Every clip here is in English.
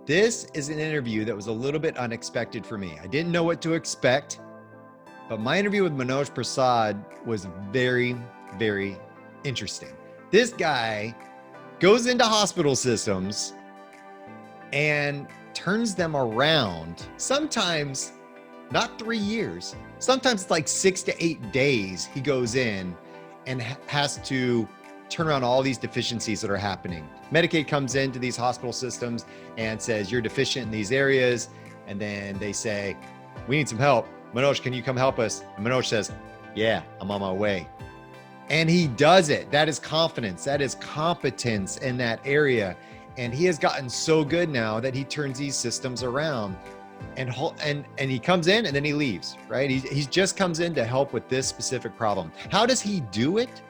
This is an interview that was a little bit unexpected for me. I didn't know what to expect, but my interview with Manoj Prasad was very, very interesting. This guy goes into hospital systems and turns them around, sometimes not 3 years, sometimes it's like 6 to 8 days. He goes in and has to turn around all these deficiencies that are happening. Medicaid comes into these hospital systems and says, you're deficient in these areas. And then they say, we need some help. Manoj, can you come help us? And Manoj says, yeah, I'm on my way. And he does it. That is confidence. That is competence in that area. And he has gotten so good now that he turns these systems around and he comes in and then he leaves, right? He just comes in to help with this specific problem. How does he do it?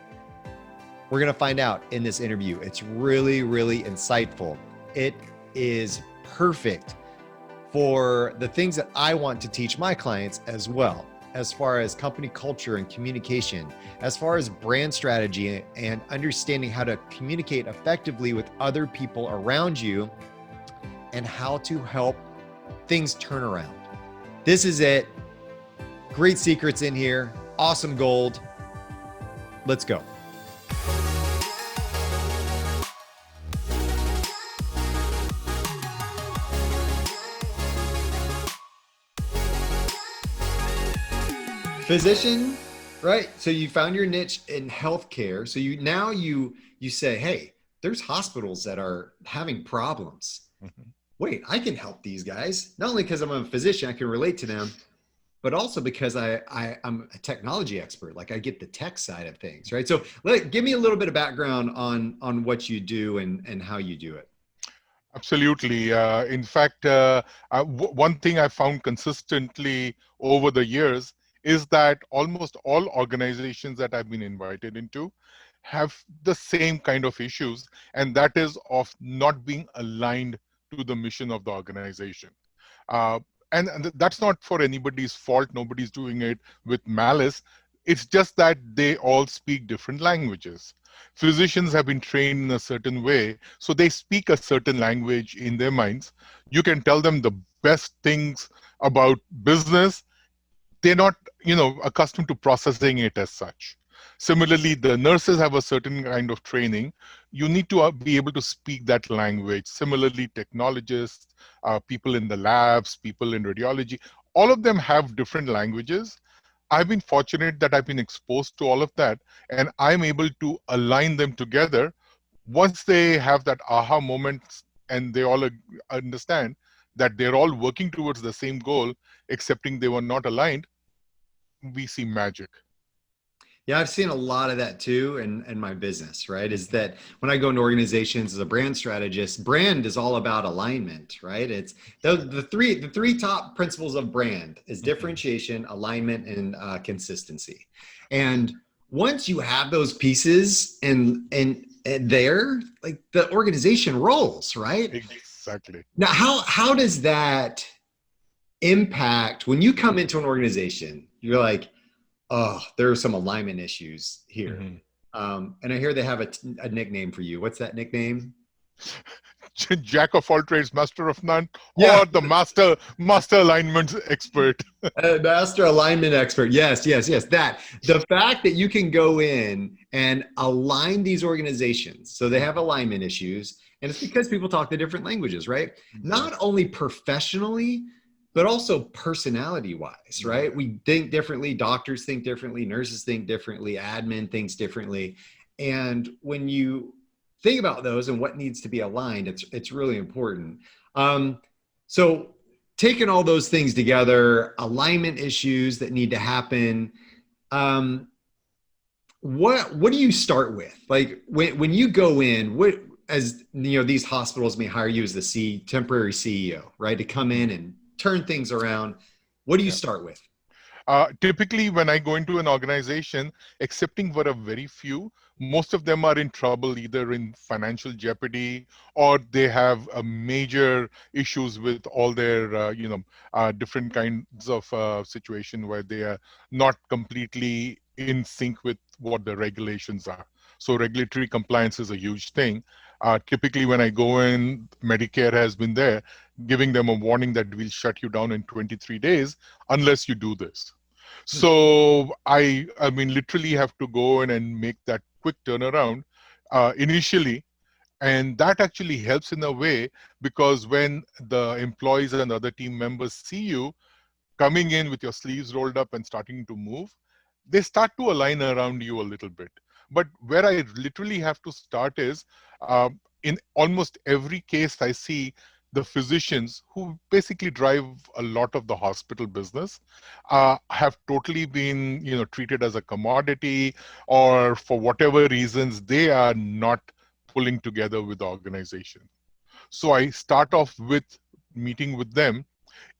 We're going to find out in this interview. It's really, really insightful. It is perfect for the things that I want to teach my clients as well, as far as company culture and communication, as far as brand strategy and understanding how to communicate effectively with other people around you and how to help things turn around. This is it. Great secrets in here. Awesome gold. Let's go. Physician, right? So you found your niche in healthcare. So you say, hey, there's hospitals that are having problems. Mm-hmm. Wait, I can help these guys. Not only because I'm a physician, I can relate to them, but also because I'm a technology expert. Like I get the tech side of things, right? So give me a little bit of background on what you do and how you do it. Absolutely. In fact, one thing I found consistently over the years is that almost all organizations that I've been invited into have the same kind of issues, and that is of not being aligned to the mission of the organization. And that's not for anybody's fault. Nobody's doing it with malice. It's just that they all speak different languages. Physicians have been trained in a certain way, so they speak a certain language in their minds. You can tell them the best things about business. They're not, accustomed to processing it as such. Similarly, the nurses have a certain kind of training. You need to be able to speak that language. Similarly, technologists, people in the labs, people in radiology, all of them have different languages. I've been fortunate that I've been exposed to all of that, and I'm able to align them together. Once they have that aha moment and they all understand that they're all working towards the same goal, excepting they were not aligned, we see magic. Yeah, I've seen a lot of that too in my business, right? Is that when I go into organizations as a brand strategist, brand is all about alignment, right? It's the three top principles of brand is differentiation, alignment, and consistency. And once you have those pieces and there, like the organization rolls, right? Exactly. Now, how does that impact when you come into an organization? You're like, oh, there are some alignment issues here. Mm-hmm. And I hear they have a nickname for you. What's that nickname? Jack of all trades, master of none, or the master alignment expert. Master alignment expert. Yes. That the fact that you can go in and align these organizations so they have alignment issues, and it's because people talk the different languages, right? Mm-hmm. Not only professionally, but also personality wise, right? We think differently. Doctors think differently. Nurses think differently. Admin thinks differently. And when you think about those and what needs to be aligned, it's really important. So taking all those things together, alignment issues that need to happen. What do you start with? Like when you go in, as you know, these hospitals may hire you as the temporary CEO, right? To come in and turn things around. What do you start with? Typically, when I go into an organization, excepting for a very few, most of them are in trouble, either in financial jeopardy or they have major issues with all their, different kinds of situation where they are not completely in sync with what the regulations are. So regulatory compliance is a huge thing. Typically, when I go in, Medicare has been there, giving them a warning that we'll shut you down in 23 days unless you do this. So I mean, literally have to go in and make that quick turnaround initially. And that actually helps in a way, because when the employees and other team members see you coming in with your sleeves rolled up and starting to move, they start to align around you a little bit. But where I literally have to start is in almost every case, I see the physicians who basically drive a lot of the hospital business have totally been, treated as a commodity, or for whatever reasons, they are not pulling together with the organization. So I start off with meeting with them.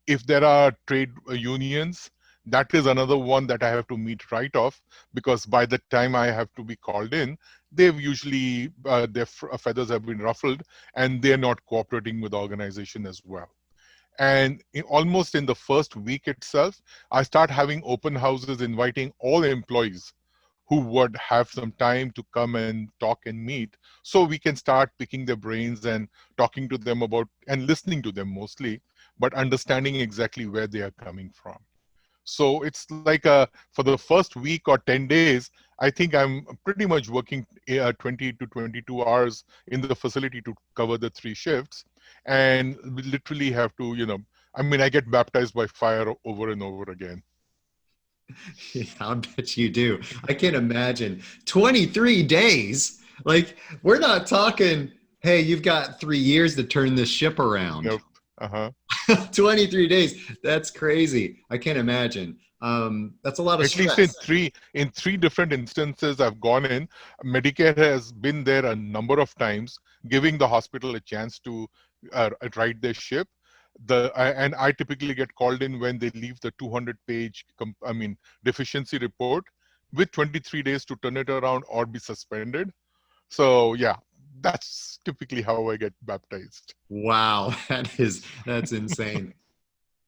If there are trade unions, that is another one that I have to meet right off, because by the time I have to be called in, they've usually, their feathers have been ruffled and they're not cooperating with the organization as well. And almost in the first week itself, I start having open houses inviting all employees who would have some time to come and talk and meet, so we can start picking their brains and talking to them about and listening to them mostly, but understanding exactly where they are coming from. So it's like for the first week or 10 days, I think I'm pretty much working 20 to 22 hours in the facility to cover the 3 shifts. And we literally have to, I mean, I get baptized by fire over and over again. Yeah, I bet you do. I can't imagine 23 days. Like, we're not talking, hey, you've got 3 years to turn this ship around. Yep. Uh-huh. 23 days. That's crazy. I can't imagine. That's a lot of At least stress. in three different instances I've gone in, Medicare has been there a number of times, giving the hospital a chance to right their ship. And I typically get called in when they leave the 200-page, deficiency report with 23 days to turn it around or be suspended. So yeah, that's typically how I get baptized. Wow, that's insane.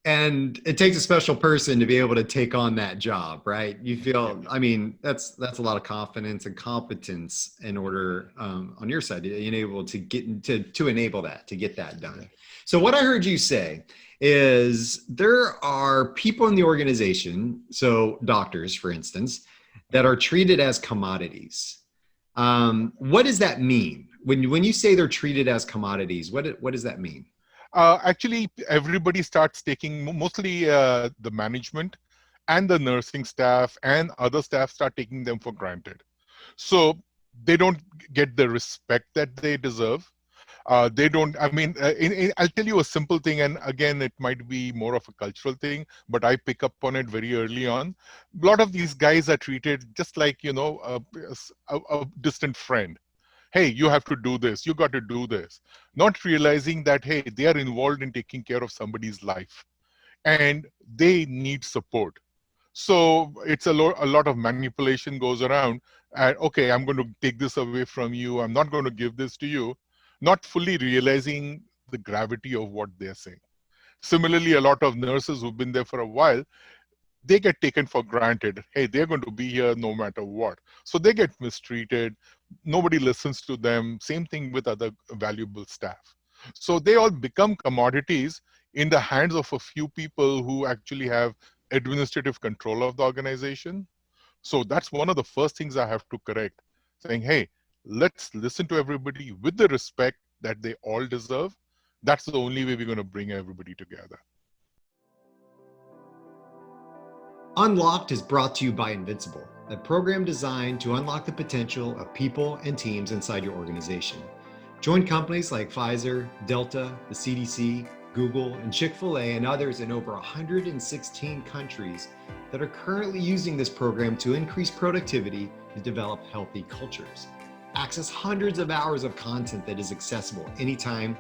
And it takes a special person to be able to take on that job, right? You Yeah. feel, I mean, that's a lot of confidence and competence in order on your side to enable to get to enable that, to get that done. So what I heard you say is there are people in the organization, so doctors, for instance, that are treated as commodities. What does that mean? When you say they're treated as commodities, what does that mean? Actually, everybody starts taking, mostly the management and the nursing staff and other staff start taking them for granted. So they don't get the respect that they deserve. They don't, I mean, I'll tell you a simple thing, and again, it might be more of a cultural thing, but I pick up on it very early on. A lot of these guys are treated just like, a distant friend. Hey, you have to do this, you got to do this, not realizing that, hey, they are involved in taking care of somebody's life and they need support. So it's a lot of manipulation goes around. Okay, I'm going to take this away from you, I'm not going to give this to you, not fully realizing the gravity of what they're saying. Similarly, a lot of nurses who've been there for a while, they get taken for granted. Hey, they're going to be here no matter what. So they get mistreated. Nobody listens to them. Same thing with other valuable staff. So they all become commodities in the hands of a few people who actually have administrative control of the organization. So that's one of the first things I have to correct, saying, hey, let's listen to everybody with the respect that they all deserve. That's the only way we're going to bring everybody together. Unlocked is brought to you by Invincible, a program designed to unlock the potential of people and teams inside your organization. Join companies like Pfizer, Delta, the CDC, Google, and Chick-fil-A, and others in over 116 countries that are currently using this program to increase productivity and develop healthy cultures. Access hundreds of hours of content that is accessible anytime,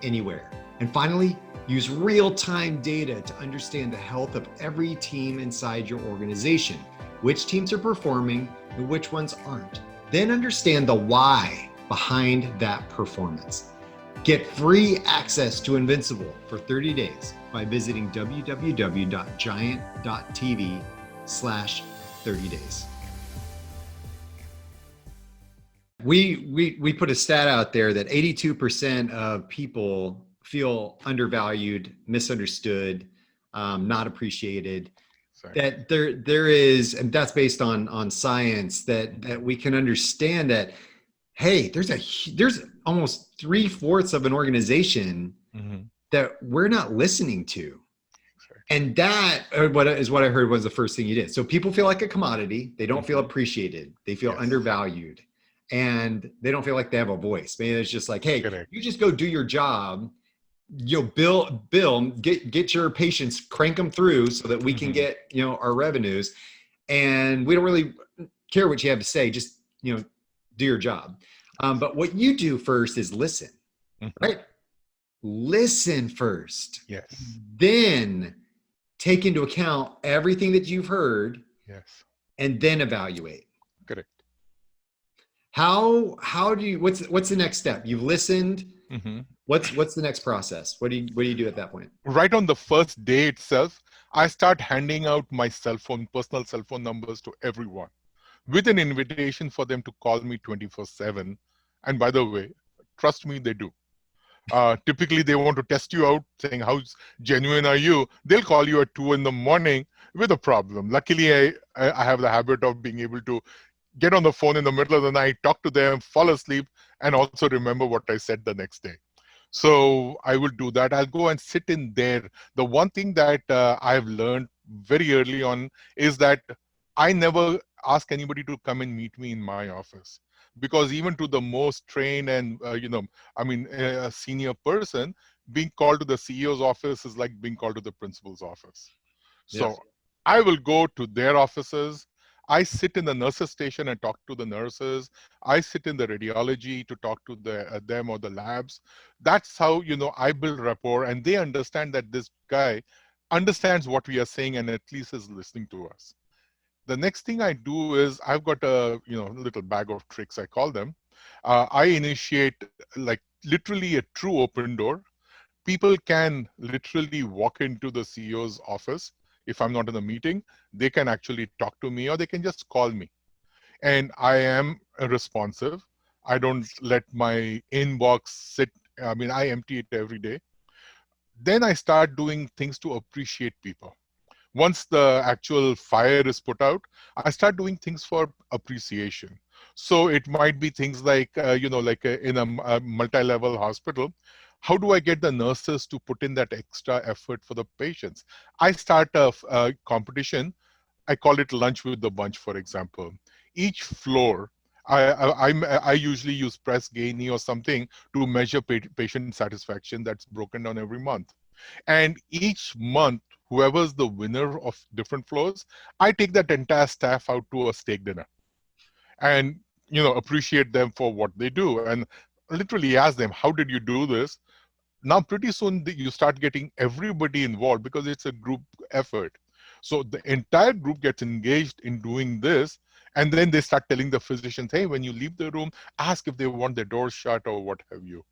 anywhere. And finally, use real-time data to understand the health of every team inside your organization, which teams are performing and which ones aren't. Then understand the why behind that performance. Get free access to Invincible for 30 days by visiting www.giant.tv/30days. We put a stat out there that 82% of people feel undervalued, misunderstood, not appreciated. Sorry. That there is, and that's based on science, that we can understand that, hey, there's almost 3/4 of an organization Mm-hmm. that we're not listening to. Exactly. And that what is what I heard was the first thing you did. So people feel like a commodity. They don't feel Mm-hmm. appreciated. They feel Yes. undervalued, and they don't feel like they have a voice. Maybe it's just like, hey, Correct. you just go do your job. Bill, get your patients, crank them through so that we can Mm-hmm. get our revenues, and we don't really care what you have to say. Just do your job. But what you do first is listen, Mm-hmm. right? Listen first, Yes. then take into account everything that you've heard, Yes. and then evaluate. Correct. How do you what's the next step? You've listened. Mm-hmm. What's the next process? What do you do at that point? Right on the first day itself, I start handing out my personal cell phone numbers to everyone with an invitation for them to call me 24/7. And by the way, trust me, they do. Typically, they want to test you out, saying, how genuine are you? They'll call you at 2 in the morning with a problem. Luckily, I have the habit of being able to get on the phone in the middle of the night, talk to them, fall asleep, and also remember what I said the next day. So I will do that. I'll go and sit in there. The one thing that I've learned very early on is that I never ask anybody to come and meet me in my office, because even to the most trained and a senior person, being called to the CEO's office is like being called to the principal's office. Yeah. So I will go to their offices. I sit in the nurses station and talk to the nurses. I sit in the radiology to talk to them or the labs. That's how I build rapport, and they understand that this guy understands what we are saying and at least is listening to us. The next thing I do is I've got a little bag of tricks, I call them. I initiate like literally a true open door. People can literally walk into the CEO's office. If I'm not in a meeting, they can actually talk to me or they can just call me. And I am responsive. I don't let my inbox sit. I mean, I empty it every day. Then I start doing things to appreciate people. Once the actual fire is put out, I start doing things for appreciation. So it might be things like, in a multi-level hospital, how do I get the nurses to put in that extra effort for the patients? I start a competition. I call it lunch with the bunch, for example. Each floor, I usually use Press Ganey or something to measure patient satisfaction. That's broken down every month. And each month, whoever's the winner of different floors, I take that entire staff out to a steak dinner and appreciate them for what they do, and literally ask them, how did you do this? Now pretty soon you start getting everybody involved because it's a group effort. So the entire group gets engaged in doing this, and then they start telling the physicians, hey, when you leave the room, ask if they want their doors shut or what have you.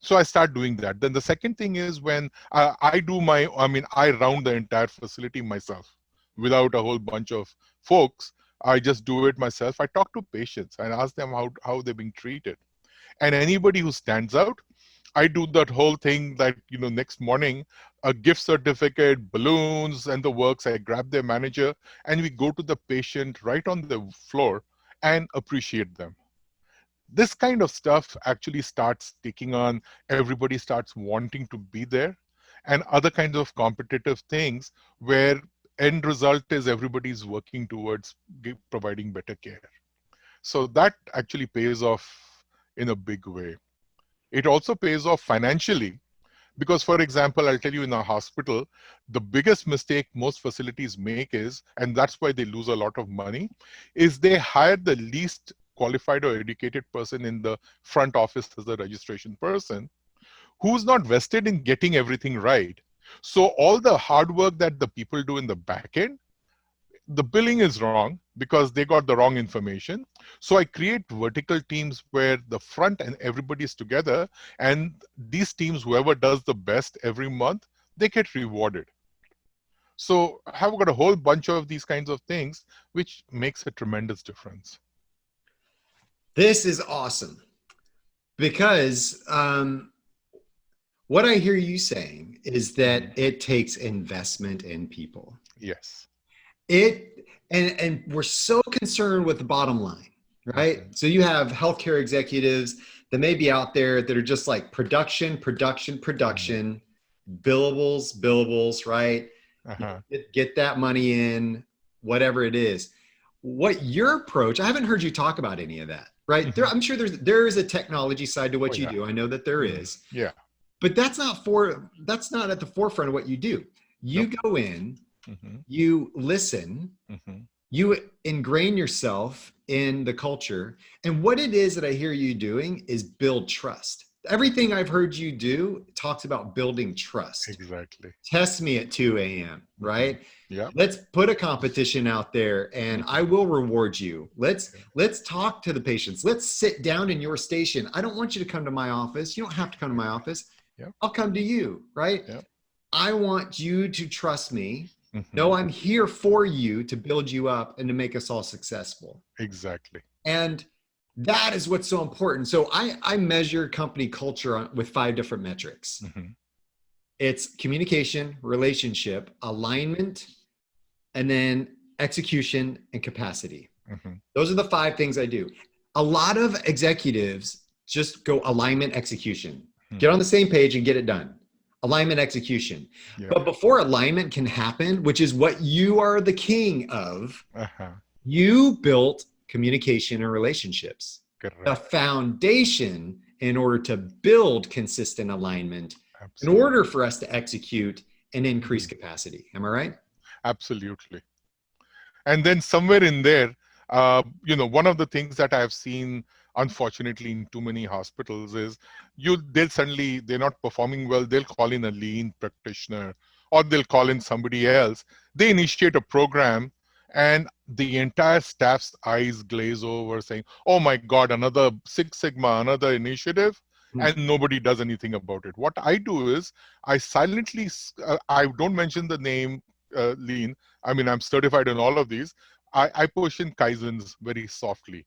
So I start doing that. Then the second thing is when I round the entire facility myself without a whole bunch of folks. I just do it myself. I talk to patients and ask them how they're being treated. And anybody who stands out, I do that whole thing that, next morning, a gift certificate, balloons, and the works. I grab their manager and we go to the patient right on the floor and appreciate them. This kind of stuff actually starts taking on, everybody starts wanting to be there, and other kinds of competitive things where end result is everybody's working towards providing better care. So that actually pays off in a big way. It also pays off financially because, for example, I'll tell you, in a hospital, the biggest mistake most facilities make is, and that's why they lose a lot of money, is they hire the least qualified or educated person in the front office as the registration person, who's not vested in getting everything right. So all the hard work that the people do in the back end, the billing is wrong because they got the wrong information. So I create vertical teams where the front and everybody is together, and these teams, whoever does the best every month, they get rewarded. So I have got a whole bunch of these kinds of things, which makes a tremendous difference. This is awesome because what I hear you saying is that it takes investment in people. Yes. It and we're so concerned with the bottom line, right? So you have healthcare executives that may be out there that are just like production, production, production, billables, right? Uh-huh. Get that money in, whatever it is. What your approach, I haven't heard you talk about any of that, right? There, I'm sure there is a technology side to Oh what you yeah. do. I know that there is, Yeah. but that's not at the forefront of what you do. You Nope. go in, Hmm. you listen, Hmm. you ingrain yourself in the culture. And what it is that I hear you doing is build trust. Everything I've heard you do talks about building trust. Exactly. Test me at 2 a.m., Hmm. right? Yeah. Let's put a competition out there and I will reward you. Let's talk to the patients. Let's sit down in your station. I don't want you to come to my office. You don't have to come to my office. Yeah. I'll come to you, right? Yeah. I want you to trust me. No, Hmm. I'm here for you to build you up and to make us all successful. Exactly. And that is what's so important. So I measure company culture with 5 different metrics. Hmm. It's communication, relationship, alignment, and then execution and capacity. Hmm. Those are the 5 things I do. A lot of executives just go alignment, execution. Get on the same page and get it done. Alignment, execution. Yeah. But before alignment can happen, which is what you are the king of, Uh-huh. you built communication and relationships, the Correct. foundation in order to build consistent alignment, in Absolutely. order for us to execute and increase capacity. Am I right? Absolutely. And then somewhere in there, one of the things that I've seen, unfortunately, in too many hospitals is they're not performing well. They'll call in a lean practitioner, or they'll call in somebody else. They initiate a program, and the entire staff's eyes glaze over, saying, "Oh my God, another Six Sigma, another initiative." And nobody does anything about it. What I do is I silently, I don't mention the name lean. I mean, I'm certified in all of these. I push in Kaizens very softly.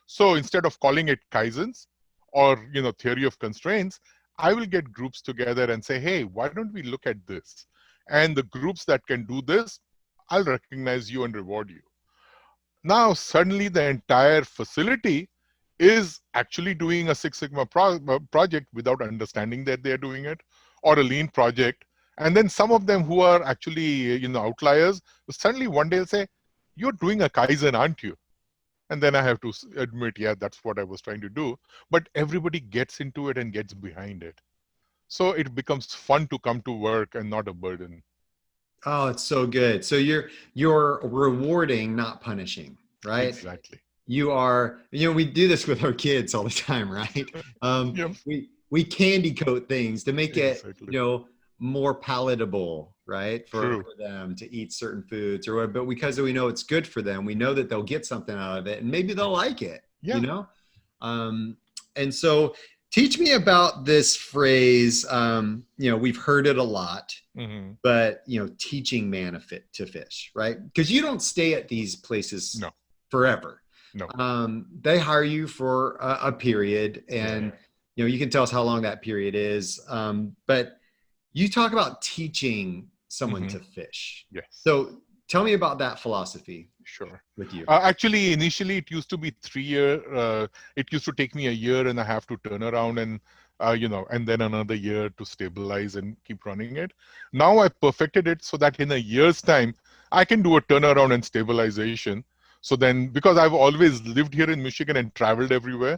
So instead of calling it Kaizens or, theory of constraints, I will get groups together and say, hey, why don't we look at this? And the groups that can do this, I'll recognize you and reward you. Now, suddenly the entire facility is actually doing a Six Sigma project without understanding that they're doing it, or a lean project. And then some of them who are actually, outliers, suddenly one day will say, you're doing a Kaizen, aren't you? And then I have to admit, yeah, that's what I was trying to do. But everybody gets into it and gets behind it. So it becomes fun to come to work and not a burden. Oh, it's so good. So you're rewarding, not punishing, right? Exactly. You are, we do this with our kids all the time, right? Yep. We candy coat things to make it, Exactly. more palatable, right? For True. them to eat certain foods or whatever. But because we know it's good for them, we know that they'll get something out of it and maybe they'll like it, Yeah. Um, and so teach me about this phrase. We've heard it a lot, Mm-hmm. but teaching manna to fish, right? Because you don't stay at these places No. forever. No. They hire you for a period, Yeah. and you can tell us how long that period is. But you talk about teaching someone Mm-hmm. to fish. Yes. So tell me about that philosophy Sure. with you. Actually, initially it used to be 3 year. It used to take me a year and a half to turn around and, and then another year to stabilize and keep running it. Now I perfected it so that in a year's time, I can do a turnaround and stabilization. So then, because I've always lived here in Michigan and traveled everywhere,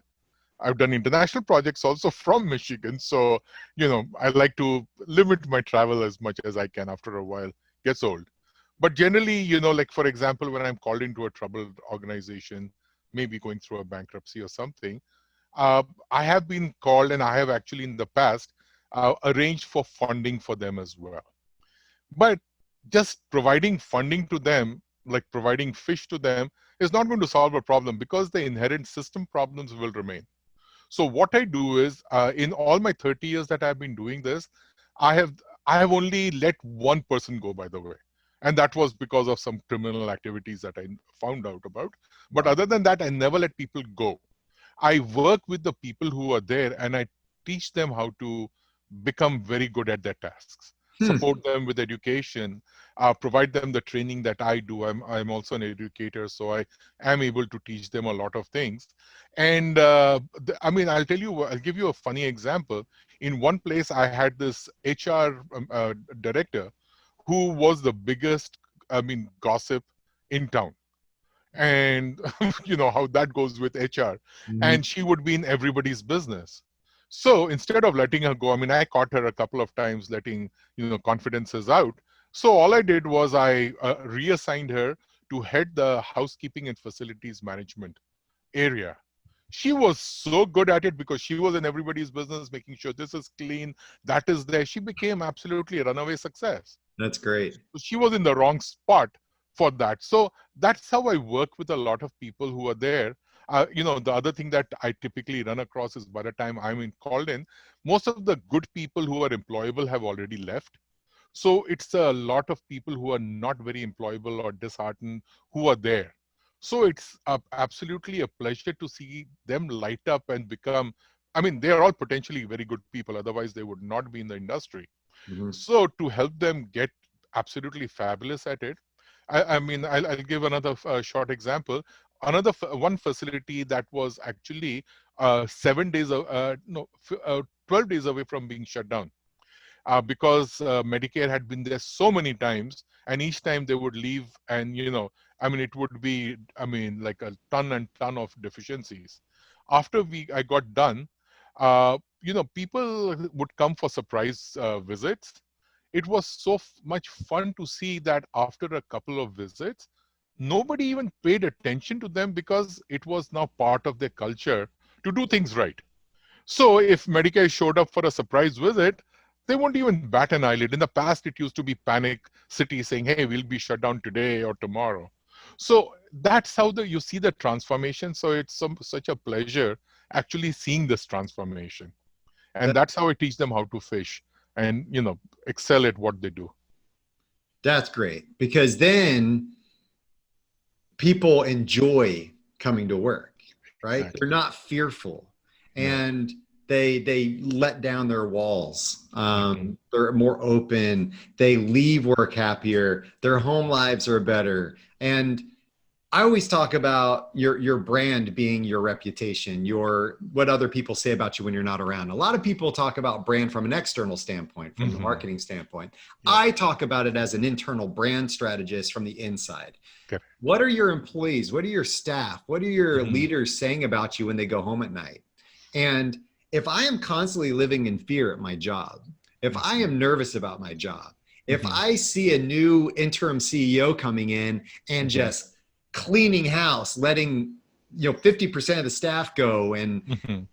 I've done international projects also from Michigan. So, I like to limit my travel as much as I can. After a while, gets old. But generally, like for example, when I'm called into a troubled organization, maybe going through a bankruptcy or something, I have been called, and I have actually in the past arranged for funding for them as well. But just providing funding to them, like providing fish to them, is not going to solve a problem because the inherent system problems will remain. So what I do is, in all my 30 years that I've been doing this, I have I have only let one person go, by the way, and that was because of some criminal activities that I found out about. But Wow. other than that, I never let people go. I work with the people who are there and I teach them how to become very good at their tasks, support them with education, provide them the training that I do. I'm also an educator, so I am able to teach them a lot of things. And I mean, I'll give you a funny example. In one place, I had this HR director who was the biggest, I mean, gossip in town. And you know how that goes with HR. And she would be in everybody's business. So instead of letting her go, I mean, I caught her a couple of times letting, confidences out. So all I did was I reassigned her to head the housekeeping and facilities management area. She was so good at it because she was in everybody's business, making sure this is clean, that is there. She became absolutely a runaway success. That's great. So she was in the wrong spot for that. So that's how I work with a lot of people who are there. The other thing that I typically run across is by the time called in, most of the good people who are employable have already left. So it's a lot of people who are not very employable or disheartened who are there. So it's absolutely a pleasure to see them light up and become, I mean, they are all potentially very good people. Otherwise, they would not be in the industry. So to help them get absolutely fabulous at it, I mean, I'll give another short example. One facility that was actually 7 days, no, 12 days away from being shut down because Medicare had been there so many times, and each time they would leave, and I mean, it would be, I mean, like a ton and ton of deficiencies. After I got done, people would come for surprise visits. It was so much fun to see that after a couple of visits, nobody even paid attention to them because it was now part of their culture to do things right. So if Medicare showed up for a surprise visit, they won't even bat an eyelid. In the past, it used to be panic city saying, hey, we'll be shut down today or tomorrow. So that's how you see the transformation. So it's such a pleasure actually seeing this transformation. And that's how I teach them how to fish and, excel at what they do. That's great, because then people enjoy coming to work, right? Exactly. They're not fearful, and they let down their walls. They're more open. They leave work happier. Their home lives are better. And I always talk about your brand being your reputation, what other people say about you when you're not around. A lot of people talk about brand from an external standpoint, from the marketing standpoint. I talk about it as an internal brand strategist from the inside. Okay. What are your employees? What are your staff? What are your leaders saying about you when they go home at night? And if I am constantly living in fear at my job, if I am nervous about my job, if I see a new interim CEO coming in and just cleaning house, letting 50% of the staff go, and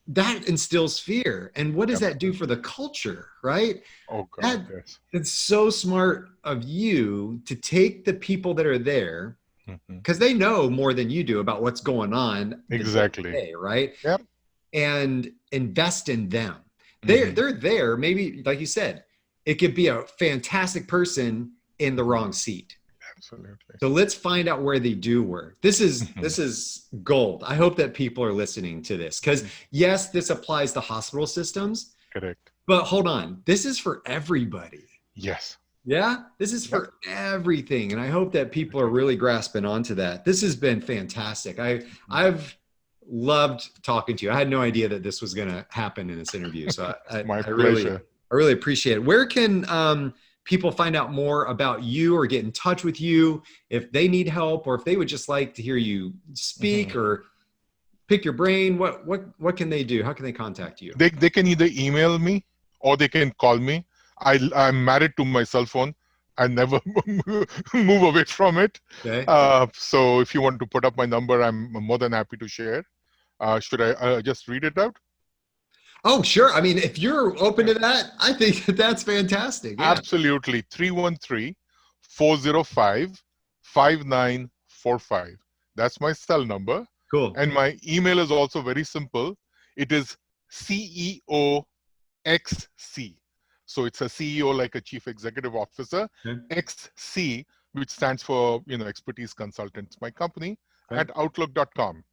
that instills fear. And what does that do for the culture, right? Oh God, yes. It's so smart of you to take the people that are there, because they know more than you do about what's going on. Exactly. Day, right? Yep. And invest in them. They're there. Maybe, like you said, it could be a fantastic person in the wrong seat. Absolutely. So let's find out where they do work. This is gold. I hope that people are listening to this, because yes, this applies to hospital systems. Correct. But hold on, this is for everybody. Yes. Yeah, this is for everything. And I hope that people are really grasping onto that. This has been fantastic. I've loved talking to you. I had no idea that this was going to happen in this interview. So My pleasure. I really appreciate it. Where can people find out more about you or get in touch with you if they need help, or if they would just like to hear you speak or pick your brain? What can they do? How can they contact you? They can either email me or they can call me. I'm married to my cell phone. I never move away from it. Okay. So if you want to put up my number, I'm more than happy to share. Should I just read it out? Oh, sure. I mean, if you're open to that, I think that's fantastic. Yeah. Absolutely. 313-405-5945. That's my cell number. Cool. And my email is also very simple. It is CEOXC. So it's a CEO like a chief executive officer, XC, which stands for, Xpertease Consultants, my company, at outlook.com.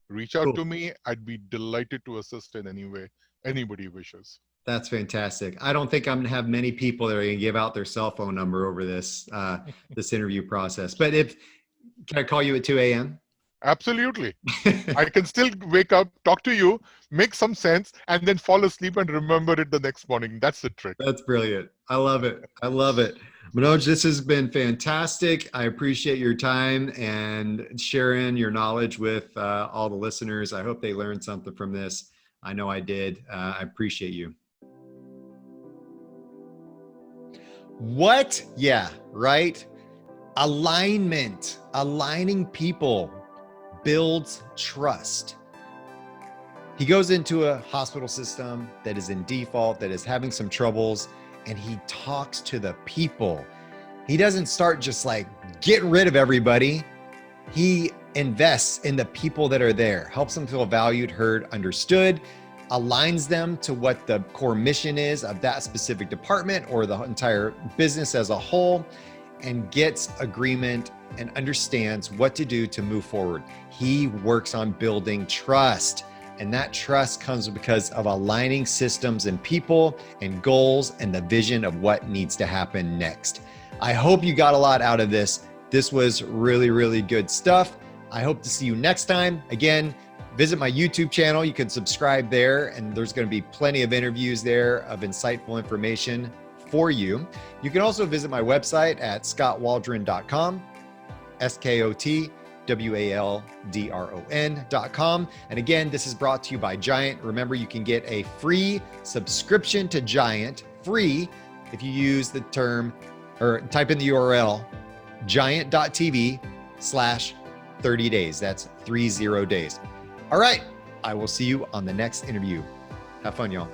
reach out Cool. to me. I'd be delighted to assist in any way anybody wishes. That's fantastic. I don't think I'm gonna have many people that are gonna give out their cell phone number over this interview process. But if can I call you at 2 a.m.? Absolutely. I can still wake up, talk to you, make some sense, and then fall asleep and remember it the next morning. That's the trick. That's brilliant. I love it. I love it. Manoj, this has been fantastic. I appreciate your time and sharing your knowledge with all the listeners. I hope they learned something from this. I know I did. I appreciate you. What? Yeah, right. Alignment, aligning people builds trust. He goes into a hospital system that is in default, that is having some troubles, and he talks to the people. He doesn't start just like getting rid of everybody. He invests in the people that are there, helps them feel valued, heard, understood, aligns them to what the core mission is of that specific department or the entire business as a whole, and gets agreement and understands what to do to move forward. He works on building trust. And that trust comes because of aligning systems and people and goals and the vision of what needs to happen next. I hope you got a lot out of this. This was really, really good stuff. I hope to see you next time. Again, visit my YouTube channel. You can subscribe there, and there's going to be plenty of interviews there of insightful information for you. You can also visit my website at skotwaldron.com, SKOTWALDRON.com. And again, this is brought to you by Giant. Remember, you can get a free subscription to Giant, free, if you use the term or type in the URL giant.tv/30 days. That's 30 days. All right. I will see you on the next interview. Have fun, y'all.